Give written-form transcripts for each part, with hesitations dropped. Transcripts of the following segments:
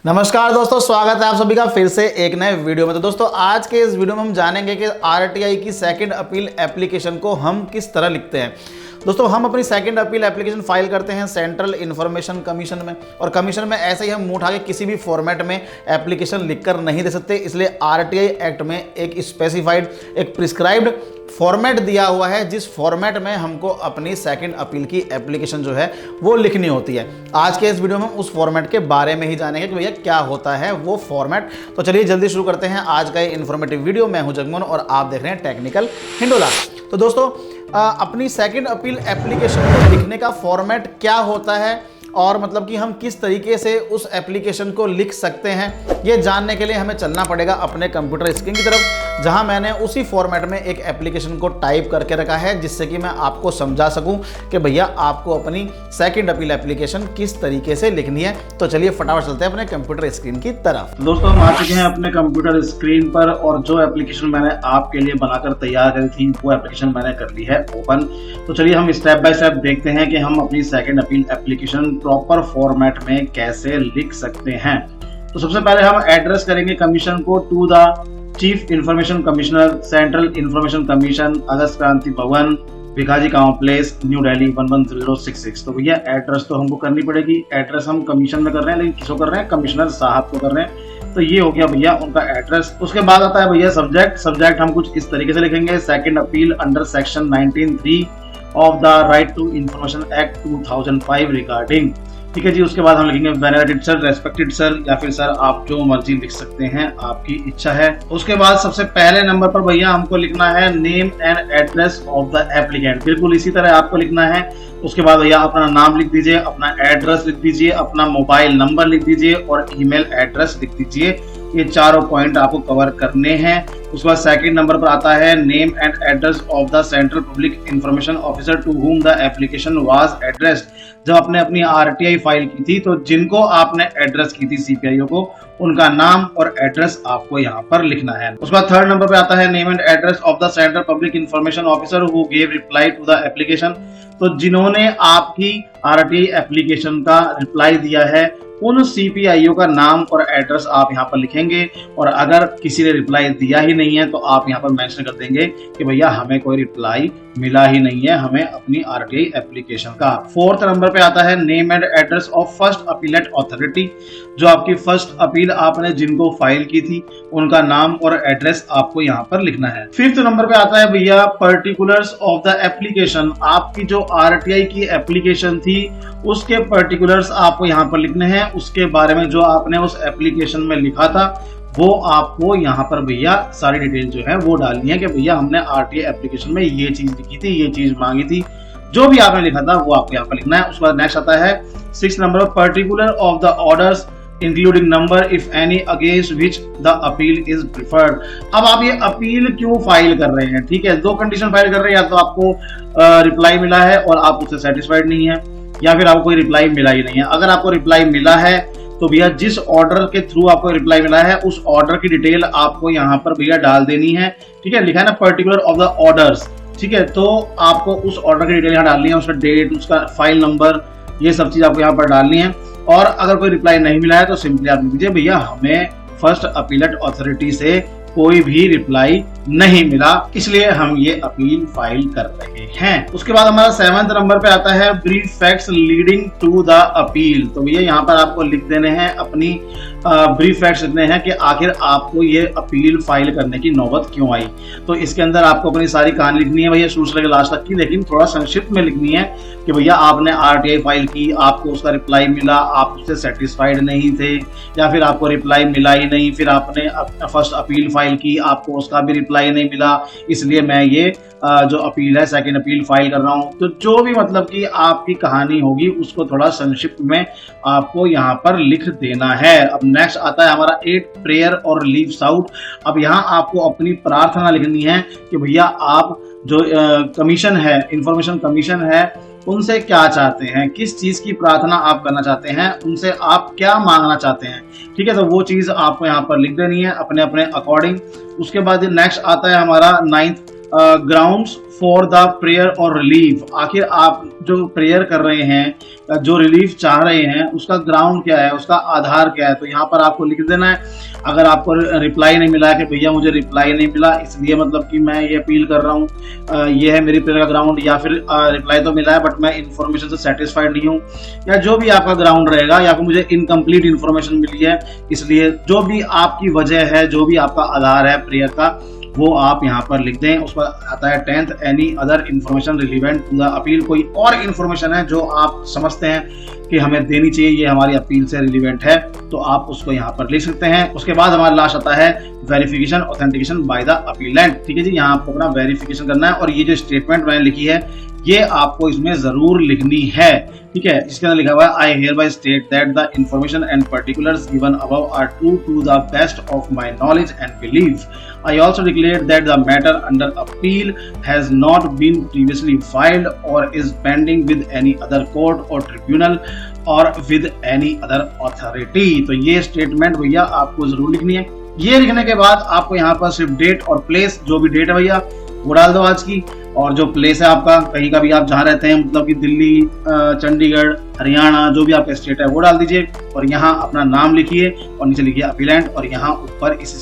नमस्कार दोस्तों, स्वागत है आप सभी का फिर से एक नए वीडियो में। तो दोस्तों आज के इस वीडियो में हम जानेंगे कि आरटीआई की सेकंड अपील एप्लीकेशन को हम किस तरह लिखते हैं। दोस्तों हम अपनी सेकंड अपील एप्लीकेशन फाइल करते हैं सेंट्रल इन्फॉर्मेशन कमीशन में, और कमीशन में ऐसे ही हम मुंह उठा के किसी भी फॉर्मेट में एप्लीकेशन लिखकर नहीं दे सकते। इसलिए आरटीआई एक्ट में एक स्पेसिफाइड, एक प्रिस्क्राइब्ड फॉर्मेट दिया हुआ है, जिस फॉर्मेट में हमको अपनी सेकंड अपील की एप्लीकेशन जो है वो लिखनी होती है। आज के इस वीडियो में हम उस फॉर्मेट के बारे में ही जानेंगे कि भैया क्या होता है वो फॉर्मेट। तो चलिए जल्दी शुरू करते हैं आज का ये इन्फॉर्मेटिव वीडियो। मैं हूं जगमोहन और आप देख रहे हैं टेक्निकल हिंडोला। तो दोस्तों अपनी सेकंड अपील एप्लीकेशन को लिखने का फॉर्मेट क्या होता है और मतलब कि हम किस तरीके से उस एप्लीकेशन को लिख सकते हैं, ये जानने के लिए हमें चलना पड़ेगा अपने कंप्यूटर स्क्रीन की तरफ, जहां मैंने उसी फॉर्मेट में एक एप्लीकेशन को टाइप करके रखा है, जिससे कि मैं आपको समझा सकूं कि भैया आपको अपनी सेकंड अपील एप्लीकेशन किस तरीके से लिखनी है। तो चलिए फटाफट चलते हैं अपने कंप्यूटर स्क्रीन की तरफ। दोस्तों हम आ चुके हैं अपने कंप्यूटर स्क्रीन पर, और जो एप्लीकेशन मैंने आपके लिए बनाकर तैयार करी थी वो एप्लीकेशन मैंने कर ली है ओपन। तो चलिए हम स्टेप बाय स्टेप देखते हैं कि हम अपनी second appeal application proper format में कैसे लिख सकते हैं। तो सबसे पहले हम एड्रेस करेंगे कमीशन को to the chief information commissioner, central information commission, August Kranti Bhavan, Bhikaiji complex, new Delhi 11066। तो भैया एड्रेस तो हमको करनी पड़ेगी। एड्रेस हम कमीशन में कर रहे हैं, लेकिन किसको कर रहे हैं? कमिश्नर साहब को कर रहे हैं। तो ये हो गया भैया उनका एड्रेस। उसके बाद आता है भैया सब्जेक्ट। सब्जेक्ट हम कुछ इस तरीके से लिखेंगे, second appeal under section 19(3) of the right to information act 2005 regarding. ठीक है जी। उसके बाद हम लिखेंगे वेनेरेटेड सर, रेस्पेक्टेड सर, या फिर सर आप जो मर्जी लिख सकते हैं, आपकी इच्छा है। उसके बाद सबसे पहले नंबर पर भैया हमको लिखना है name and address of the applicant. बिल्कुल इसी तरह आपको लिखना है। उसके बाद भैया अपना नाम लिख दीजिए, अपना एड्रेस लिख दीजिए, अपना मोबाइल नंबर लिख दीजिए और ईमेल एड्रेस लिख दीजिए। ये चारों पॉइंट आपको कवर करने हैं। उसके बाद सेकंड नंबर पर आता है name and address of the central public information officer to whom the application was addressed. जब आपने अपनी आरटीआई फाइल की थी तो जिनको आपने एड्रेस की थी सीपीआईओ को, उनका नाम और एड्रेस आपको यहाँ पर लिखना है। उसके बाद थर्ड नंबर पे आता है name and address of the central public information officer who gave reply to the application. तो जिन्होंने आपकी आरटीआई एप्लीकेशन का रिप्लाई दिया है, उन सीपीआईओ का नाम और एड्रेस आप यहाँ पर लिखेंगे। और अगर किसी ने रिप्लाई दिया ही नहीं है तो आप यहाँ पर मेंशन कर देंगे कि भैया हमें कोई रिप्लाई मिला ही नहीं है, हमें अपनी आरटीआई एप्लीकेशन का। फोर्थ नंबर पे आता है name and address of first appellate authority. जो आपकी फर्स्ट अपील आपने जिनको फाइल की थी, उनका नाम और एड्रेस आपको यहाँ पर लिखना है। फिफ्थ नंबर पे आता है भैया पर्टिकुलर्स ऑफ द एप्लीकेशन। आपकी जो आरटीआई की एप्लीकेशन थी उसके पर्टिकुलर्स आपको यहाँ पर लिखने हैं। उसके बारे में जो आपने उस एप्लीकेशन में लिखा था वो आपको यहाँ पर भैया सारी डिटेल जो है वो डालनी है कि भैया हमने आरटीआई एप्लीकेशन में ये चीज लिखी थी, ये चीज मांगी थी, जो भी आपने लिखा था वो आपको यहाँ पर लिखना है। उसके बाद नेक्स्ट आता है 6 number particular of the orders including number if any against which the appeal is preferred. अब आप ये अपील क्यों फाइल कर रहे हैं? ठीक है, दो कंडीशन फाइल कर रहे हैं, या तो आपको रिप्लाई मिला है और आप उससे सेटिस्फाइड नहीं है, या फिर आपको कोई रिप्लाई मिला ही नहीं है। अगर आपको रिप्लाई मिला है तो भैया जिस ऑर्डर के थ्रू आपको रिप्लाई मिला है उस ऑर्डर की डिटेल आपको यहाँ पर भैया डाल देनी है। ठीक है, लिखा है ना पर्टिकुलर ऑफ द ऑर्डर्स। ठीक है, तो आपको उस ऑर्डर की डिटेल यहाँ डालनी है, उसका डेट, उसका फाइल नंबर, ये सब चीज आपको यहाँ पर डालनी है। और अगर कोई रिप्लाई नहीं मिला है तो सिंपली आप लिख दीजिए भैया हमें फर्स्ट अपीलेट अथॉरिटी से कोई भी रिप्लाई नहीं मिला, इसलिए हम ये अपील फाइल कर रहे हैं। उसके बाद हमारा 7th नंबर पे आता है brief facts leading to the appeal. तो भैया यहाँ पर आपको लिख देने हैं अपनी ब्रीफ फैक्ट्स लिखने हैं कि आखिर आपको ये अपील फाइल करने की नौबत क्यों आई। तो इसके अंदर आपको अपनी सारी कहानी लिखनी है भैया शुरू से लेकर लास्ट तक की, लेकिन थोड़ा संक्षिप्त में लिखनी है कि भैया आपने आरटीआई फाइल की, आपको उसका रिप्लाई मिला, आप उससे सेटिस्फाइड नहीं थे, या फिर आपको रिप्लाई मिला ही नहीं, फिर आपने फर्स्ट अपील फाइल की, आपको उसका भी रिप्लाई नहीं मिला, इसलिए मैं ये जो अपील है सेकंड अपील फाइल कर रहा हूं। तो जो भी मतलब कि आपकी कहानी होगी उसको थोड़ा संक्षिप्त में आपको यहाँ पर लिख देना है। अब नेक्स्ट आता है हमारा 8 प्रेयर और लीव्स आउट। अब यहाँ आपको अपनी प्रार्थना लिखनी है कि भैया आप जो कमीशन है, इंफॉर्मेशन कमीशन है, उनसे क्या चाहते हैं, किस चीज की प्रार्थना आप करना चाहते हैं, उनसे आप क्या मांगना चाहते हैं। ठीक है, तो वो चीज आपको यहाँ पर लिख देनी है अपने अपने अकॉर्डिंग। उसके बाद नेक्स्ट आता है हमारा 9th grounds for the prayer और रिलीफ, आखिर आप जो प्रेयर कर रहे हैं, जो रिलीफ चाह रहे हैं, उसका ग्राउंड क्या है, उसका आधार क्या है। तो यहाँ पर आपको लिख देना है। अगर आपको रिप्लाई नहीं मिला है कि भैया मुझे रिप्लाई नहीं मिला इसलिए मतलब कि मैं ये अपील कर रहा हूँ, ये है मेरी प्रेयर का ग्राउंड, या फिर रिप्लाई तो मिला है बट मैं इन्फॉर्मेशन से सेटिस्फाइड नहीं हूँ, या जो भी आपका ग्राउंड रहेगा, या फिर मुझे इनकम्प्लीट इन्फॉर्मेशन मिली है, इसलिए जो भी आपकी वजह है, जो भी आपका आधार है प्रेयर का, वो आप यहाँ पर लिख दें। उस पर आता है 10th any other information relevant to the appeal, कोई और इन्फॉर्मेशन है जो आप समझते हैं कि हमें देनी चाहिए, ये हमारी अपील से रिलीवेंट है, तो आप उसको यहाँ पर लिख सकते हैं। उसके बाद हमारा लास्ट आता है verification authentication by the appellate. ठीक है जी, यहाँ आपको अपना वेरिफिकेशन करना है और ये जो स्टेटमेंट मैंने लिखी है ये आपको इसमें जरूर लिखनी है। ठीक है, इसके अंदर लिखा हुआ है I hereby state that the information and particulars given above are true to the best of my knowledge and belief. I also declare that the matter under appeal has not been previously filed or is pending with any other court or tribunal or with any other authority. तो ये statement भैया आपको जरूर लिखनी है। ये लिखने के बाद आपको यहाँ पर सिर्फ डेट और प्लेस, जो भी डेट है भैया वो डाल दो आज की, और जो प्लेस है आपका कहीं का भी आप जहाँ रहते हैं, मतलब कि दिल्ली, चंडीगढ़, हरियाणा, जो भी आपका स्टेट है वो डाल दीजिए, और यहाँ अपना नाम लिखिए और नीचे लिखिए अपीलेंट, और यहाँ ऊपर इस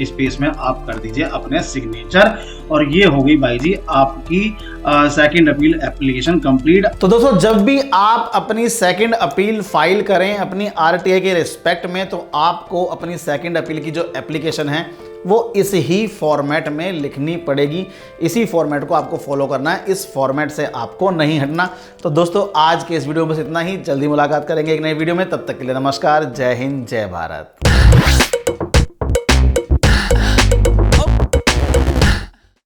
स्पेस में आप कर दीजिए अपने सिग्नेचर, और ये हो गई भाई जी आपकी सेकंड अपील एप्लीकेशन कंप्लीट। तो दोस्तों जब भी आप अपनी सेकंड अपील फाइल करें अपनी आरटीआई के रिस्पेक्ट में, तो आपको अपनी सेकंड अपील की जो एप्लीकेशन है वो इस ही फॉर्मेट में लिखनी पड़ेगी। इसी फॉर्मेट को आपको फॉलो करना है, इस फॉर्मेट से आपको नहीं हटना। तो दोस्तों आज के इस वीडियो में बस इतना ही, जल्दी मुलाकात करेंगे एक नई वीडियो में, तब तक के लिए नमस्कार, जय हिंद, जय भारत।